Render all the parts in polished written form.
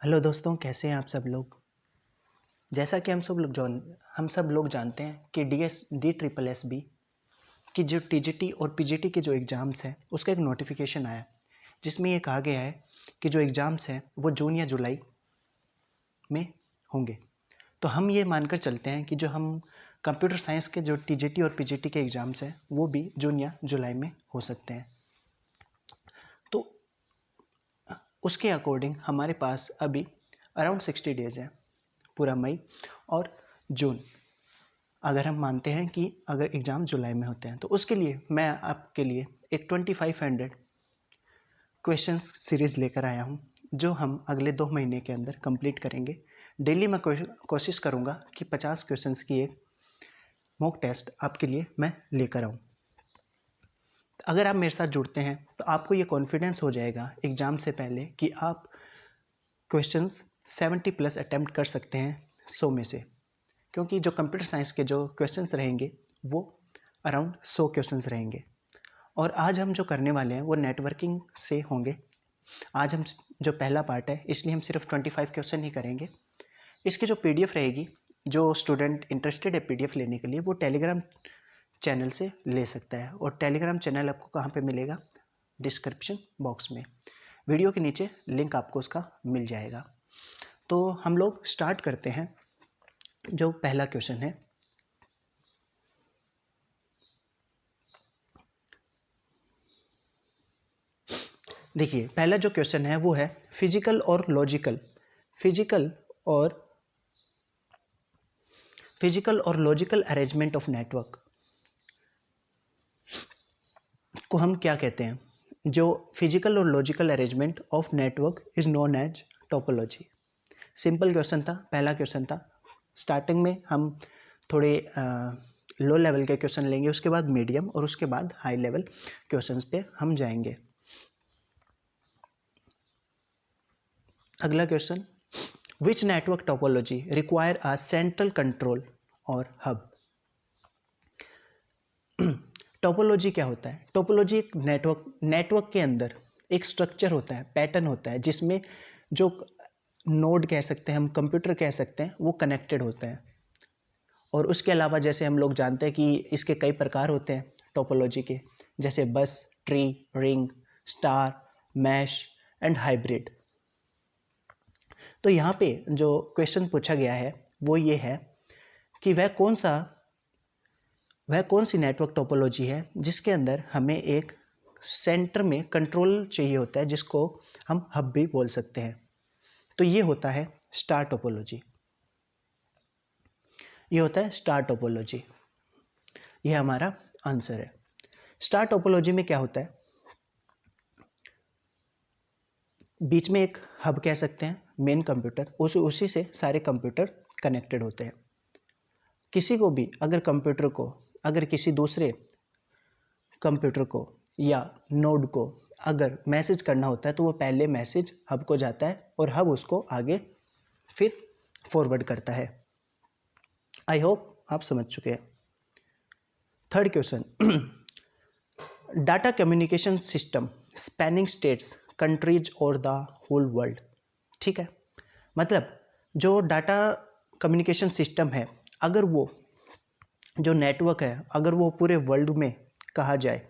Hello दोस्तों, कैसे हैं आप सब लोग। जैसा कि हम सब लोग जानते हैं कि DSSB की जो TGT और PGT के जो एग्ज़ाम्स हैं उसका एक नोटिफिकेशन आया जिसमें ये कहा गया है कि जो एग्ज़ाम्स हैं वो जून या जुलाई में होंगे। तो हम ये मानकर चलते हैं कि जो हम कंप्यूटर साइंस के जो TGT और PGT के एग्ज़ाम्स हैं वो भी जून या जुलाई में हो सकते हैं। तो उसके अकॉर्डिंग हमारे पास अभी अराउंड 60 डेज़ है, पूरा मई और जून, अगर हम मानते हैं कि अगर एग्ज़ाम जुलाई में होते हैं। तो उसके लिए मैं आपके लिए एक 2500 क्वेश्चंस सीरीज़ लेकर आया हूं जो हम अगले 2 महीने के अंदर कंप्लीट करेंगे। डेली मैं कोशिश करूंगा कि 50 क्वेश्चंस की एक मॉक टेस्ट आपके लिए मैं लेकर आऊं। अगर आप मेरे साथ जुड़ते हैं तो आपको ये कॉन्फिडेंस हो जाएगा एग्ज़ाम से पहले कि आप क्वेश्चंस 70+ अटैम्प्ट कर सकते हैं 100 में से, क्योंकि जो कंप्यूटर साइंस के जो क्वेश्चंस रहेंगे वो अराउंड 100 क्वेश्चंस रहेंगे। और आज हम जो करने वाले हैं वो नेटवर्किंग से होंगे। आज हम जो पहला पार्ट है इसलिए हम सिर्फ 25 क्वेश्चन ही करेंगे। इसकी जो PDF रहेगी, जो स्टूडेंट इंटरेस्टेड है PDF लेने के लिए, वो टेलीग्राम चैनल से ले सकता है। और टेलीग्राम चैनल आपको कहाँ पे मिलेगा? डिस्क्रिप्शन बॉक्स में, वीडियो के नीचे लिंक आपको उसका मिल जाएगा। तो हम लोग स्टार्ट करते हैं। जो पहला क्वेश्चन है, देखिए पहला जो क्वेश्चन है वो है फिजिकल और लॉजिकल अरेंजमेंट ऑफ नेटवर्क को हम क्या कहते हैं। जो फिजिकल और logical arrangement of network is known as topology. Simple question था, पहला क्वेश्चन था। स्टार्टिंग में हम थोड़े लो लेवल के क्वेश्चन लेंगे, उसके बाद मीडियम और उसके बाद हाई लेवल क्वेश्चंस पे हम जाएंगे। अगला question, which network topology require a central control और हब। टोपोलॉजी क्या होता है? टोपोलॉजी एक नेटवर्क के अंदर एक स्ट्रक्चर होता है, पैटर्न होता है, जिसमें जो नोड कह सकते हैं, हम कंप्यूटर कह सकते हैं, वो कनेक्टेड होते हैं। और उसके अलावा जैसे हम लोग जानते हैं कि इसके कई प्रकार होते हैं टोपोलॉजी के, जैसे bus, tree, ring, star, mesh and hybrid. तो यहाँ पे जो क्वेश्चन पूछा गया है वो ये है कि वह कौन सी नेटवर्क टोपोलॉजी है जिसके अंदर हमें एक सेंटर में कंट्रोल चाहिए होता है, जिसको हम हब भी बोल सकते हैं। तो ये होता है स्टार टोपोलॉजी। ये होता है स्टार टोपोलॉजी। ये हमारा आंसर है। स्टार टोपोलॉजी में क्या होता है? बीच में एक हब कह सकते हैं, मेन कंप्यूटर, उसी से सारे कंप्यूटर कनेक्टेड होते हैं। किसी को भी अगर किसी दूसरे कंप्यूटर को या नोड को अगर मैसेज करना होता है तो वो पहले मैसेज हब को जाता है और हब उसको आगे फिर फॉरवर्ड करता है। आई होप आप समझ चुके हैं। Third question, data communication system spanning states, countries और द होल वर्ल्ड। ठीक है, मतलब जो डाटा कम्युनिकेशन सिस्टम है, अगर वो जो नेटवर्क है अगर वो पूरे वर्ल्ड में कहा जाए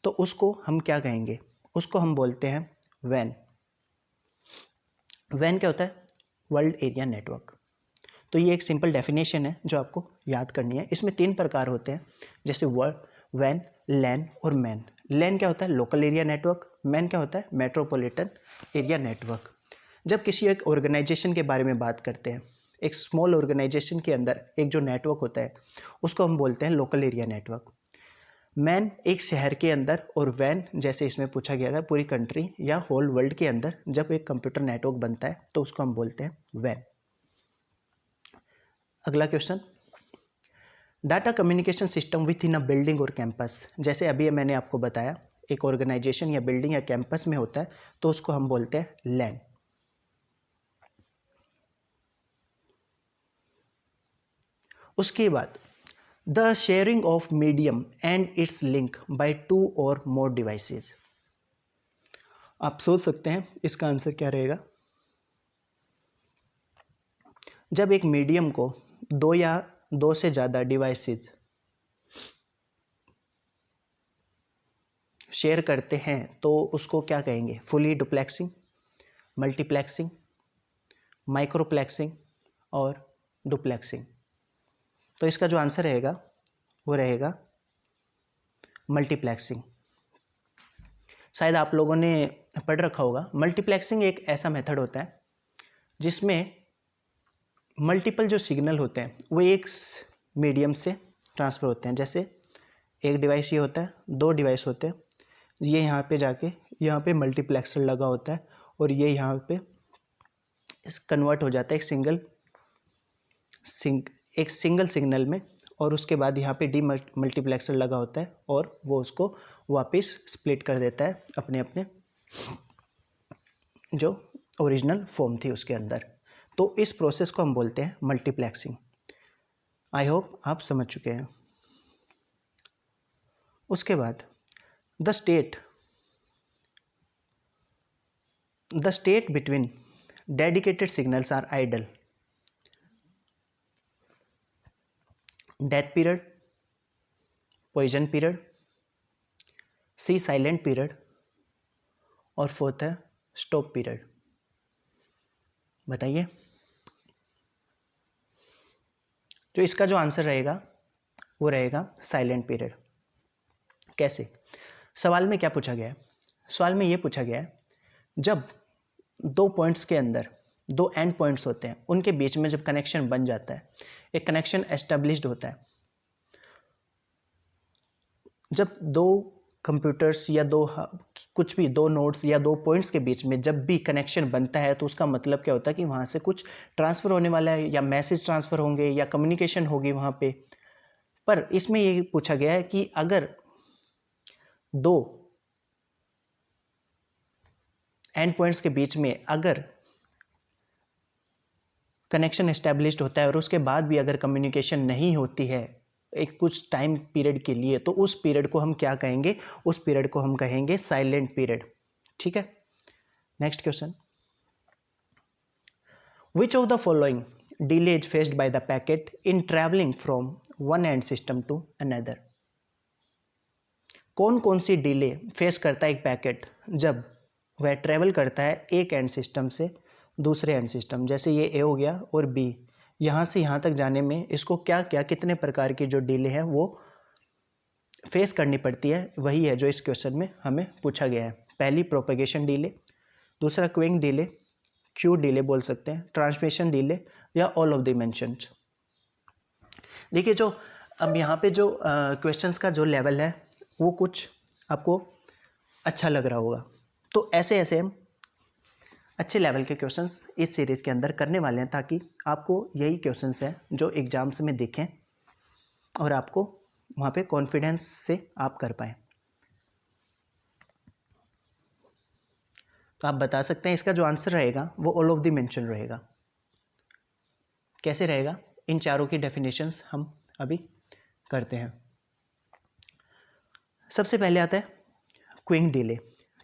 तो उसको हम क्या कहेंगे? उसको हम बोलते हैं वैन। वैन क्या होता है? World area network. तो ये एक सिंपल डेफिनेशन है जो आपको याद करनी है। इसमें 3 प्रकार होते हैं, जैसे वैन, लैन और मैन। लैन क्या होता है? Local area network. मैन क्या होता है? Metropolitan area network. जब किसी एक ऑर्गेनाइजेशन के बारे में बात करते हैं, एक स्मॉल ऑर्गेनाइजेशन के अंदर एक जो नेटवर्क होता है उसको हम बोलते हैं लोकल एरिया नेटवर्क। मैन एक शहर के अंदर, और वैन जैसे इसमें पूछा गया था पूरी कंट्री या होल वर्ल्ड के अंदर जब एक कंप्यूटर नेटवर्क बनता है तो उसको हम बोलते हैं वैन। अगला question, data communication system with in a building और कैंपस। जैसे अभी मैंने आपको बताया एक ऑर्गेनाइजेशन या बिल्डिंग या कैंपस में होता है तो उसको हम बोलते हैं लैन। उसके बाद the sharing of medium and it's link by 2 और मोर डिवाइसेस। आप सोच सकते हैं इसका आंसर क्या रहेगा। जब एक मीडियम को दो या दो से ज़्यादा डिवाइसेस शेयर करते हैं तो उसको क्या कहेंगे, फुली डुप्लेक्सिंग, मल्टीप्लेक्सिंग, माइक्रोप्लेक्सिंग और डुप्लेक्सिंग। तो इसका जो आंसर रहेगा वो रहेगा मल्टीप्लेक्सिंग। शायद आप लोगों ने पढ़ रखा होगा, मल्टीप्लेक्सिंग एक ऐसा मेथड होता है जिसमें मल्टीपल जो सिग्नल होते हैं वो एक मीडियम से ट्रांसफ़र होते हैं। जैसे एक डिवाइस ये होता है, दो डिवाइस होते हैं, ये यहाँ पे जाके यहाँ पे मल्टीप्लेक्सर लगा होता है और ये यहाँ पे कन्वर्ट हो जाता है एक सिंगल सिग्नल में, और उसके बाद यहाँ पे डी मल्टीप्लेक्सर लगा होता है और वो उसको वापस स्प्लिट कर देता है अपने अपने जो ओरिजिनल फॉर्म थी उसके अंदर। तो इस प्रोसेस को हम बोलते हैं मल्टीप्लेक्सिंग। आई होप आप समझ चुके हैं। उसके बाद the state between dedicated signals are idle, death period, poison period, c silent period और फोर्थ है स्टॉप पीरियड। बताइए। तो इसका जो आंसर रहेगा वो रहेगा साइलेंट पीरियड। कैसे? सवाल में क्या पूछा गया है? सवाल में ये पूछा गया है, जब दो पॉइंट्स के अंदर दो एंड पॉइंट्स होते हैं, उनके बीच में जब कनेक्शन बन जाता है, एक कनेक्शन एस्टेब्लिश्ड होता है, जब दो कंप्यूटर्स या कुछ भी दो नोड्स या दो पॉइंट्स के बीच में जब भी कनेक्शन बनता है तो उसका मतलब क्या होता है कि वहाँ से कुछ ट्रांसफ़र होने वाला है, या मैसेज ट्रांसफ़र होंगे या कम्युनिकेशन होगी वहाँ पे। पर इसमें ये पूछा गया है कि अगर दो एंड पॉइंट्स के बीच में अगर कनेक्शन एस्टेब्लिश्ड होता है और उसके बाद भी अगर कम्युनिकेशन नहीं होती है एक कुछ टाइम पीरियड के लिए, तो उस पीरियड को हम क्या कहेंगे? उस पीरियड को हम कहेंगे साइलेंट पीरियड। ठीक है, next question. Which of the following delay is faced by the packet in travelling from one end system to another? कौन कौन सी डिले फेस करता है एक पैकेट जब वह ट्रैवल करता है एक एंड सिस्टम से दूसरे एंड सिस्टम? जैसे ये ए हो गया और बी, यहाँ से यहाँ तक जाने में इसको क्या क्या कितने प्रकार की जो डिले है वो फेस करनी पड़ती है, वही है जो इस क्वेश्चन में हमें पूछा गया है। पहली प्रोपेगेशन डिले, दूसरा क्विंग डिले, क्यू डिले बोल सकते हैं, ट्रांसमिशन डिले या ऑल ऑफ द मेंशन्ड। देखिए, जो अब यहाँ पे जो क्वेश्चंस का जो लेवल है वो कुछ आपको अच्छा लग रहा होगा, तो ऐसे ऐसे हम अच्छे लेवल के क्वेश्चंस इस सीरीज़ के अंदर करने वाले हैं, ताकि आपको यही क्वेश्चंस हैं जो एग्जाम्स में दिखें और आपको वहाँ पे कॉन्फिडेंस से आप कर पाएँ। तो आप बता सकते हैं इसका जो आंसर रहेगा वो ऑल ऑफ द मेंशन रहेगा। कैसे रहेगा? इन चारों की डेफिनेशंस हम अभी करते हैं। सबसे पहले आता है क्विंग डिले,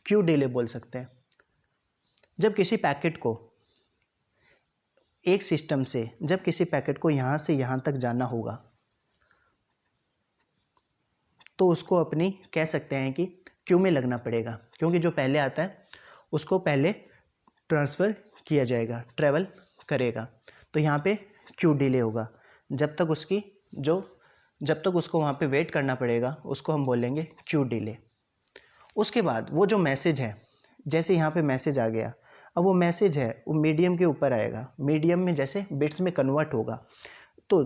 क्यू डिले बोल सकते हैं। जब किसी पैकेट को एक सिस्टम से जब किसी पैकेट को यहाँ से यहाँ तक जाना होगा तो उसको अपनी कह सकते हैं कि क्यू में लगना पड़ेगा, क्योंकि जो पहले आता है उसको पहले ट्रांसफ़र किया जाएगा, ट्रैवल करेगा। तो यहाँ पे क्यू डिले होगा, जब तक उसको वहाँ पे वेट करना पड़ेगा उसको हम बोलेंगे क्यू डिले। उसके बाद वो जो मैसेज है, जैसे यहाँ पे मैसेज आ गया, अब वो मैसेज है वो मीडियम के ऊपर आएगा, मीडियम में जैसे बिट्स में कन्वर्ट होगा, तो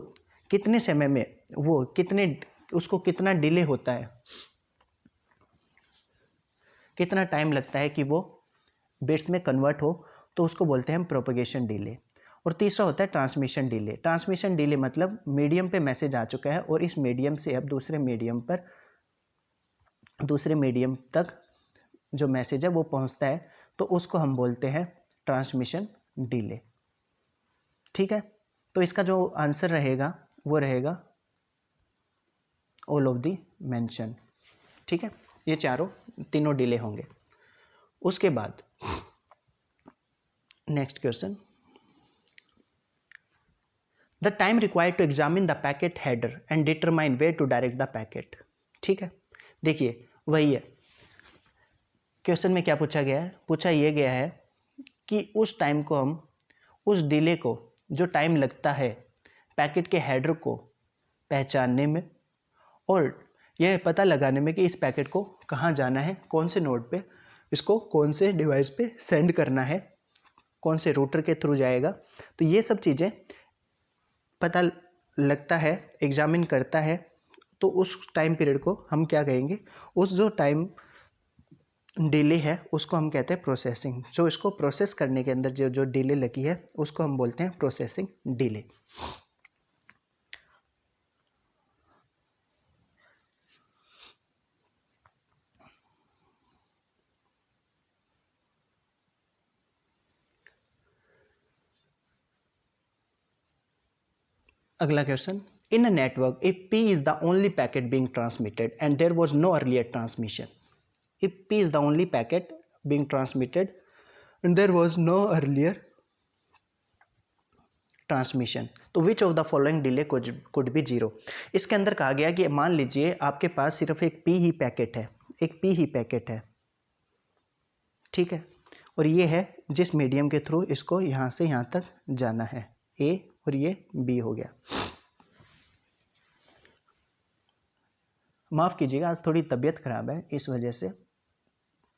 कितने समय में वो उसको कितना डिले होता है, कितना टाइम लगता है कि वो बिट्स में कन्वर्ट हो, तो उसको बोलते हैं हम प्रोपेगेशन डिले। और तीसरा होता है ट्रांसमिशन डिले। ट्रांसमिशन डिले मतलब मीडियम पे मैसेज आ चुका है और इस मीडियम से अब दूसरे मीडियम तक जो मैसेज है वो पहुंचता है, तो उसको हम बोलते हैं ट्रांसमिशन डिले। ठीक है, तो इसका जो आंसर रहेगा वो रहेगा ऑल ऑफ द मेंशन। ठीक है, ये तीनों डिले होंगे। उसके बाद next question, the time required to examine the packet header and determine where to direct the packet. ठीक है, देखिए वही है, क्वेश्चन में क्या पूछा गया है, पूछा यह गया है कि उस टाइम को हम, उस डिले को, जो टाइम लगता है पैकेट के हेडर को पहचानने में और यह पता लगाने में कि इस पैकेट को कहाँ जाना है, कौन से नोड पे, इसको कौन से डिवाइस पे सेंड करना है, कौन से रूटर के थ्रू जाएगा, तो ये सब चीज़ें पता लगता है, एग्जामिन करता है। तो उस टाइम पीरियड को हम क्या कहेंगे, उस जो टाइम डिले है उसको हम कहते हैं प्रोसेसिंग। जो इसको प्रोसेस करने के अंदर जो जो डिले लगी है उसको हम बोलते हैं प्रोसेसिंग डिले। अगला question, in a network if P is the only packet being transmitted and there was no earlier transmission, if P is the only packet being transmitted and there was no earlier transmission, तो which of the following delay could be zero. इसके अंदर कहा गया कि मान लीजिए आपके पास सिर्फ एक P ही पैकेट है, एक P ही पैकेट है, ठीक है, और ये है जिस मीडियम के थ्रू इसको यहाँ से यहाँ तक जाना है, A और ये B हो गया। माफ़ कीजिएगा, आज थोड़ी तबीयत ख़राब है, इस वजह से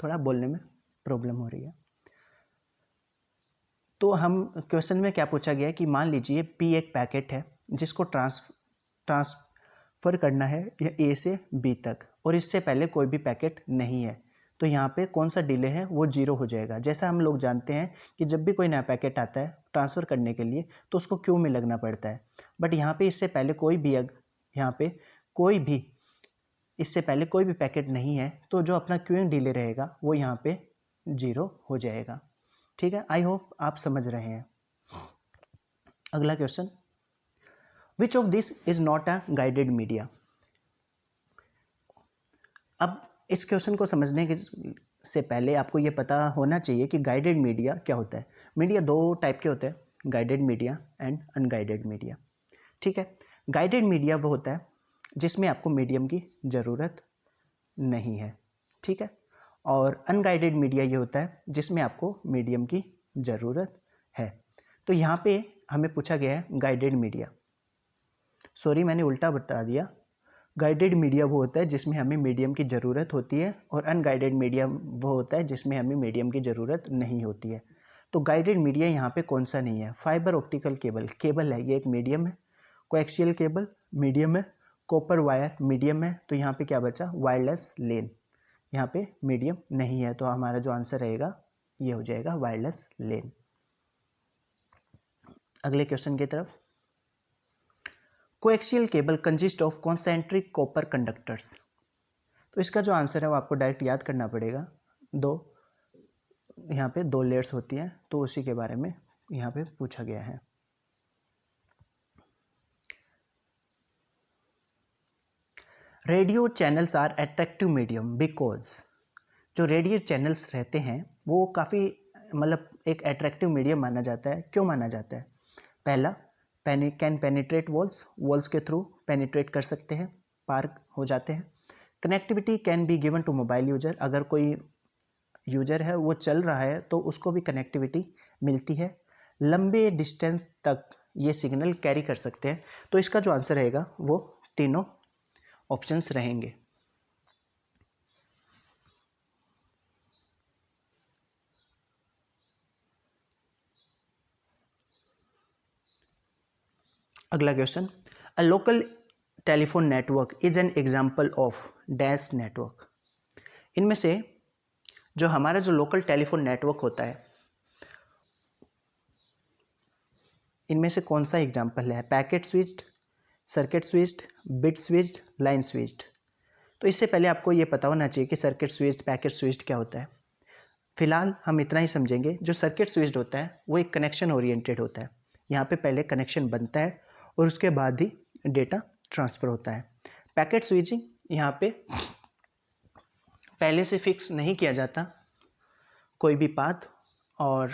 थोड़ा बोलने में प्रॉब्लम हो रही है। तो हम क्वेश्चन में क्या पूछा गया है कि मान लीजिए P एक पैकेट है जिसको ट्रांसफ़र करना है A से B तक और इससे पहले कोई भी पैकेट नहीं है, तो यहाँ पे कौन सा डिले है वो जीरो हो जाएगा। जैसा हम लोग जानते हैं कि जब भी कोई नया पैकेट आता है ट्रांसफ़र करने के लिए तो उसको क्यू में लगना पड़ता है, बट यहाँ पे इससे पहले कोई भी इससे पहले कोई भी पैकेट नहीं है, तो जो अपना क्यूइंग डिले रहेगा वो यहाँ पे जीरो हो जाएगा। ठीक है, आई होप आप समझ रहे हैं। अगला question, which of this is not a guided media. अब इस क्वेश्चन को समझने से पहले आपको ये पता होना चाहिए कि गाइडेड मीडिया क्या होता है। मीडिया दो टाइप के होते हैं, guided media and unguided media. ठीक है, गाइडेड मीडिया वो होता है जिसमें आपको मीडियम की ज़रूरत नहीं है, ठीक है, और अनगाइडेड मीडिया ये होता है जिसमें आपको मीडियम की ज़रूरत है। तो यहाँ पे हमें पूछा गया है गाइडेड मीडिया, सॉरी मैंने उल्टा बता दिया, गाइडेड मीडिया वो होता है जिसमें हमें मीडियम की ज़रूरत होती है और अनगाइडेड मीडिया वो होता है जिसमें हमें मीडियम की ज़रूरत नहीं होती है। तो गाइडेड मीडिया यहाँ पे कौन सा नहीं है, फाइबर ऑप्टिकल केबल है, ये एक मीडियम है, कोएक्सियल केबल मीडियम है, कॉपर वायर मीडियम है, तो यहाँ पे क्या बचा, वायरलेस लेन, यहाँ पे मीडियम नहीं है, तो हमारा जो आंसर रहेगा ये हो जाएगा वायरलेस लेन। अगले क्वेश्चन की तरफ, coaxial cable consist of concentric copper conductors, तो इसका जो आंसर है वो आपको डायरेक्ट याद करना पड़ेगा, यहाँ पे दो लेयर्स होती हैं, तो उसी के बारे में यहाँ पे पूछा गया है। Radio channels are attractive medium because, जो रेडियो चैनल्स रहते हैं वो काफ़ी मतलब एक अट्रैक्टिव मीडियम माना जाता है। क्यों माना जाता है, पहला कैन पेनिट्रेट वॉल्स के थ्रू पेनिट्रेट कर सकते हैं, पार हो जाते हैं। Connectivity can be given to mobile user, अगर कोई यूजर है वो चल रहा है तो उसको भी कनेक्टिविटी मिलती है। लंबे डिस्टेंस तक ये सिग्नल कैरी कर सकते हैं। तो इसका जो आंसर रहेगा वो तीनों ऑप्शंस रहेंगे। अगला question, a local telephone network is an example of dash network. इनमें से जो हमारा जो लोकल टेलीफोन नेटवर्क होता है इनमें से कौन सा एग्जाम्पल है, packet switched, circuit switched, bit switched, line switched. तो इससे पहले आपको ये पता होना चाहिए कि सर्किट स्विच्ड, पैकेट स्विच्ड क्या होता है। फिलहाल हम इतना ही समझेंगे, जो सर्किट स्विच्ड होता है वो एक कनेक्शन ओरिएंटेड होता है, यहाँ पे पहले कनेक्शन बनता है और उसके बाद ही डेटा ट्रांसफ़र होता है। पैकेट स्विचिंग यहाँ पे पहले से फिक्स नहीं किया जाता, कोई भी पाथ और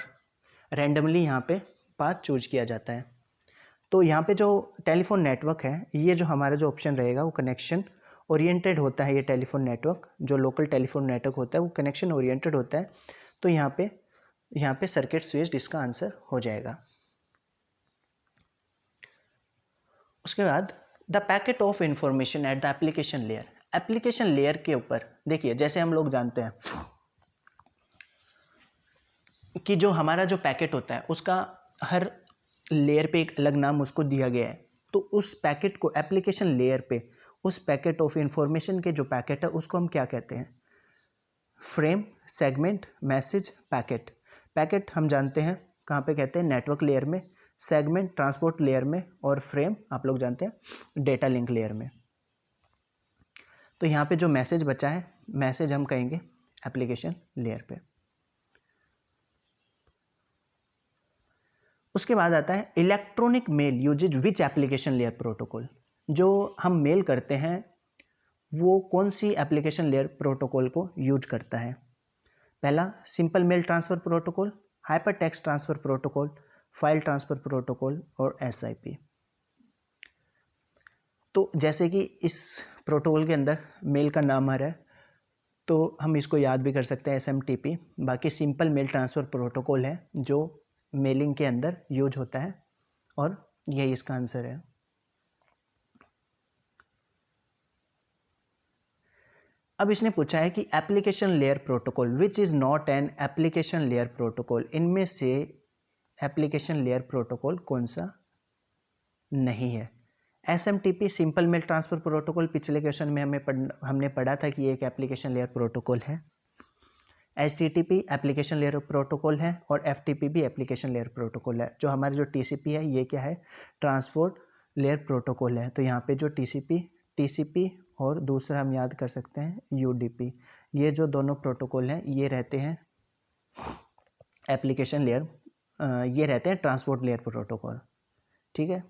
रैंडमली यहाँ पे पाथ चूज किया जाता है। तो यहाँ पे जो टेलीफोन नेटवर्क है, ये जो हमारा जो ऑप्शन रहेगा वो कनेक्शन ओरिएंटेड होता है। ये टेलीफोन नेटवर्क जो लोकल टेलीफोन नेटवर्क होता है वो कनेक्शन ओरिएंटेड होता है। तो यहाँ पे सर्किट स्विच्ड इसका आंसर हो जाएगा। उसके बाद the packet of information at the application layer. Application layer के ऊपर देखिए, जैसे हम लोग जानते हैं कि जो हमारा जो पैकेट होता है उसका हर लेयर पे एक अलग नाम उसको दिया गया है। तो उस पैकेट को एप्लीकेशन लेयर पे उस पैकेट ऑफ इंफॉर्मेशन के जो पैकेट है उसको हम क्या कहते हैं? Frame, segment, message, packet. Packet हम जानते हैं कहाँ पे कहते हैं? नेटवर्क लेयर में, सेगमेंट ट्रांसपोर्ट लेयर में, और फ्रेम आप लोग जानते हैं डेटा लिंक लेयर में। तो यहाँ पे जो मैसेज बचा है, मैसेज हम कहेंगे एप्लीकेशन लेयर पे। उसके बाद आता है electronic mail uses which application layer protocol. जो हम मेल करते हैं वो कौन सी एप्लीकेशन लेयर प्रोटोकॉल को यूज करता है? पहला simple mail transfer protocol, hyper text transfer protocol, file transfer protocol और SIP। तो जैसे कि इस प्रोटोकॉल के अंदर मेल का नाम आ रहा है तो हम इसको याद भी कर सकते हैं SMTP। बाकी सिंपल मेल ट्रांसफ़र प्रोटोकॉल है जो मेलिंग के अंदर यूज होता है और यही इसका आंसर है। अब इसने पूछा है कि application layer protocol which is not an application layer protocol, इनमें से एप्लीकेशन लेयर प्रोटोकॉल कौन सा नहीं है? SMTP simple mail transfer protocol पिछले क्वेश्चन में हमने पढ़ा था कि ये एक एप्लीकेशन लेयर प्रोटोकॉल है। HTTP एप्लीकेशन लेयर प्रोटोकॉल है और FTP भी एप्लीकेशन लेयर प्रोटोकॉल है। जो हमारा जो TCP है ये क्या है? ट्रांसपोर्ट लेयर प्रोटोकॉल है। तो यहाँ पे जो TCP और दूसरा हम याद कर सकते हैं UDP, ये जो दोनों प्रोटोकॉल हैं ये रहते हैं एप्लीकेशन लेयर, ये रहते हैं ट्रांसपोर्ट लेयर प्रोटोकॉल। ठीक है।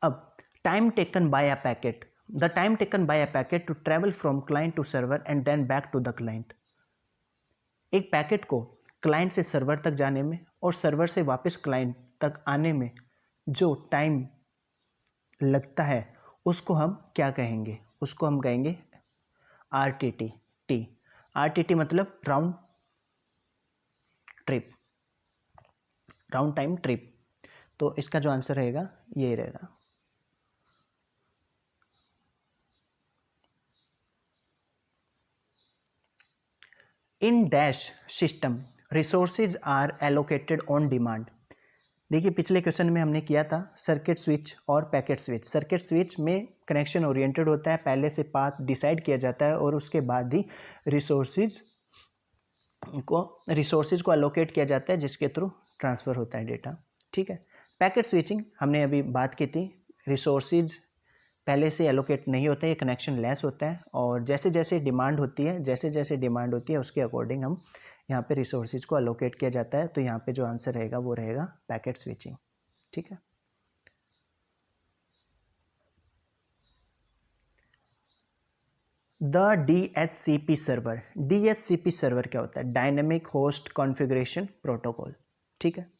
अब time taken by a packet, the time taken by a packet to travel from client to server and then back to the client. एक पैकेट को क्लाइंट से सर्वर तक जाने में और सर्वर से वापस क्लाइंट तक आने में जो टाइम लगता है उसको हम क्या कहेंगे? उसको हम कहेंगे RTT। RTT मतलब round trip, round time trip. तो इसका जो आंसर रहेगा ये रहेगा। In dash system resources are allocated on demand. देखिए पिछले क्वेश्चन में हमने किया था सर्किट स्विच और पैकेट स्विच। सर्किट स्विच में कनेक्शन ओरिएंटेड होता है, पहले से पाथ डिसाइड किया जाता है और उसके बाद ही रिसोर्सेज को अलोकेट किया जाता है जिसके थ्रू ट्रांसफ़र होता है डेटा। ठीक है। पैकेट स्विचिंग हमने अभी बात की थी, रिसोर्सेज पहले से एलोकेट नहीं होता है, ये कनेक्शन लेस होता है और जैसे जैसे डिमांड होती है उसके अकॉर्डिंग हम यहाँ पे रिसोर्सेज को अलोकेट किया जाता है। तो यहाँ पे जो आंसर रहेगा वो रहेगा पैकेट स्विचिंग। ठीक है। The DHCP server, DHCP server क्या होता है? Dynamic host configuration protocol. ठीक है।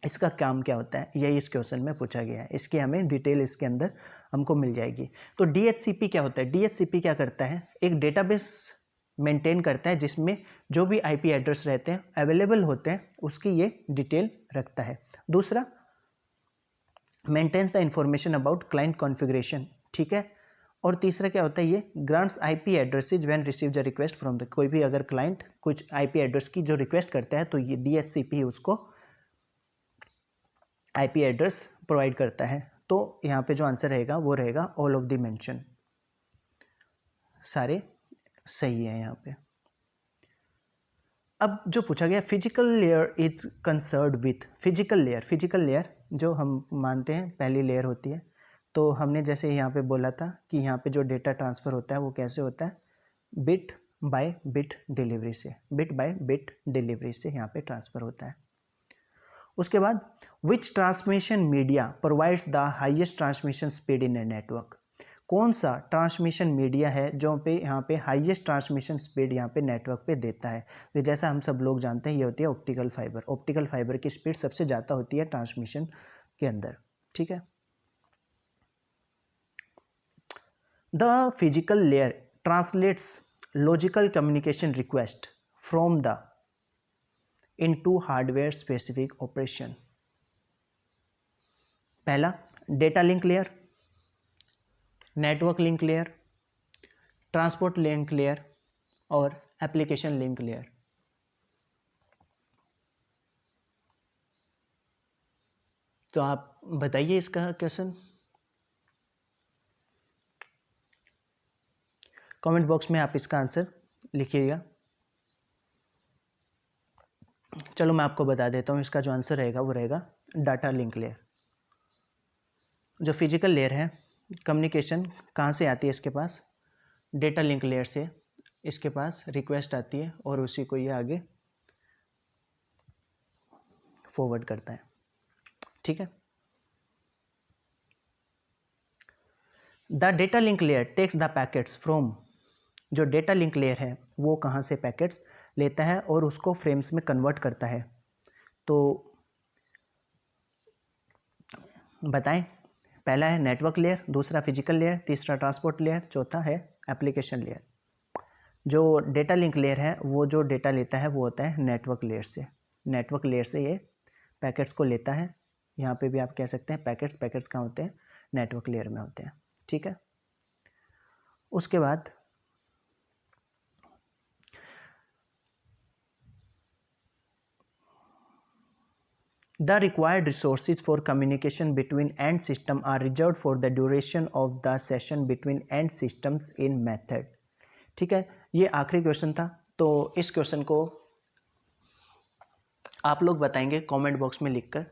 इसका काम क्या होता है यही इस क्वेश्चन में पूछा गया है, इसकी हमें डिटेल इसके अंदर हमको मिल जाएगी। तो DHCP क्या होता है? DHCP क्या करता है? एक डेटाबेस मेंटेन करता है जिसमें जो भी IP एड्रेस रहते हैं अवेलेबल होते हैं उसकी ये डिटेल रखता है। दूसरा maintains the information about client configuration. ठीक है। और तीसरा क्या होता है? ये grants IP addresses when receive the request from the, कोई भी अगर क्लाइंट कुछ IP एड्रेस की जो रिक्वेस्ट करता है तो ये DHCP उसको IP एड्रेस प्रोवाइड करता है। तो यहाँ पे जो आंसर रहेगा वो रहेगा ऑल ऑफ द मेंशन, सारे सही है यहाँ पे। अब जो पूछा गया physical layer is concerned with, physical layer जो हम मानते हैं पहली लेयर होती है। तो हमने जैसे यहाँ पे बोला था कि यहाँ पे जो डेटा ट्रांसफ़र होता है वो कैसे होता है? बिट बाय बिट डिलीवरी से, बिट बाय बिट डिलीवरी से यहाँ पे ट्रांसफ़र होता है। उसके बाद which transmission media provides the highest transmission speed in a network. कौन सा ट्रांसमिशन मीडिया है जो पे यहाँ पे हाईएस्ट ट्रांसमिशन स्पीड यहाँ पे नेटवर्क पे देता है? तो जैसा हम सब लोग जानते हैं ये होती है ऑप्टिकल फाइबर। ऑप्टिकल फाइबर की स्पीड सबसे ज़्यादा होती है ट्रांसमिशन के अंदर, ठीक है। The physical layer translates logical communication request from the into hardware specific operation. पहला data link layer, network link layer, transport link layer और एप्लीकेशन लिंक लेयर। तो आप बताइए इसका क्वेश्चन कमेंट बॉक्स में, आप इसका आंसर लिखिएगा। चलो मैं आपको बता देता हूँ, इसका जो आंसर रहेगा वो रहेगा डाटा लिंक लेयर। जो फिजिकल लेयर है, कम्युनिकेशन कहाँ से आती है इसके पास? डेटा लिंक लेयर से इसके पास रिक्वेस्ट आती है और उसी को ये आगे फॉरवर्ड करता है, ठीक है। The data link layer takes the packets from, जो डेटा लिंक लेयर है वो कहाँ से पैकेट्स लेता है और उसको फ्रेम्स में कन्वर्ट करता है। तो बताएं, पहला है नेटवर्क लेयर, दूसरा फिजिकल लेयर, तीसरा ट्रांसपोर्ट लेयर, चौथा है एप्लीकेशन लेयर। जो डेटा लिंक लेयर है वो जो डेटा लेता है वो होता है नेटवर्क लेयर से। नेटवर्क लेयर से ये पैकेट्स को लेता है। यहाँ पे भी आप कह सकते हैं पैकेट्स कहाँ होते हैं? नेटवर्क लेयर में होते हैं, ठीक है। उसके बाद the required resources for communication between end system are reserved for the duration of the session between end systems in method, ठीक है। ये आखिरी क्वेश्चन था। तो इस क्वेश्चन को आप लोग बताएंगे कमेंट बॉक्स में लिखकर।